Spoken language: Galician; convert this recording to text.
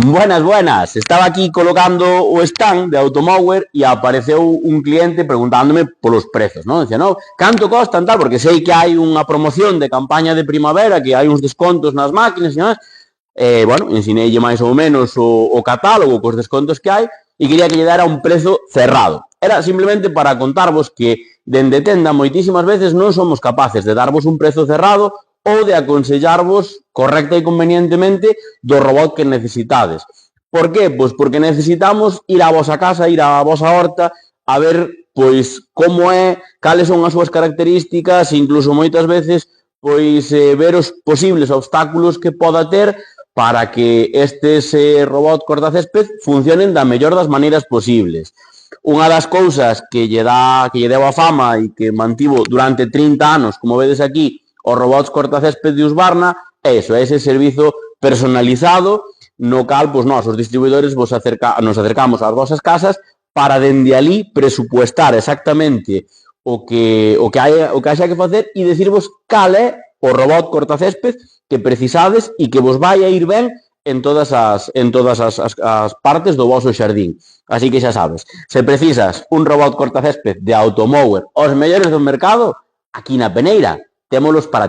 Buenas, buenas. Estaba aquí colocando o stand de Automower e apareceu un cliente preguntándome polos prezos, non? Dicía, non, canto costan tal? Porque sei que hai unha promoción de campaña de primavera, que hai uns descontos nas máquinas e demás. Bueno, ensineille máis ou menos o catálogo cos descontos que hai e quería que lle dera un prezo cerrado. Era simplemente para contarvos que dende tenda moitísimas veces non somos capaces de darvos un prezo cerrado ou de aconsellarvos correcta e convenientemente do robot que necesitades. Por qué? Pois porque necesitamos ir á vosa casa, ir á vosa horta, a ver pois como é, cales son as súas características, incluso moitas veces pois ver os posibles obstáculos que poda ter para que estes robot cortacésped funcionen da mellor das maneiras posibles. Unha das cousas que lle deu a fama e que mantivo durante 30 anos, como vedes aquí, os robots cortacésped de Husqvarna, é iso, é ese servizo personalizado no cal, pois nós, os distribuidores, nos acercamos ás vosas casas para dende ali presupuestar exactamente o que haxa que facer e decirvos cal é o robot cortacésped que precisades e que vos vai a ir ben en todas as partes do voso xardín. Así que xa sabes, se precisas un robot cortacésped de Automower, os mellores do mercado, aquí na Peneira, témolos para ti.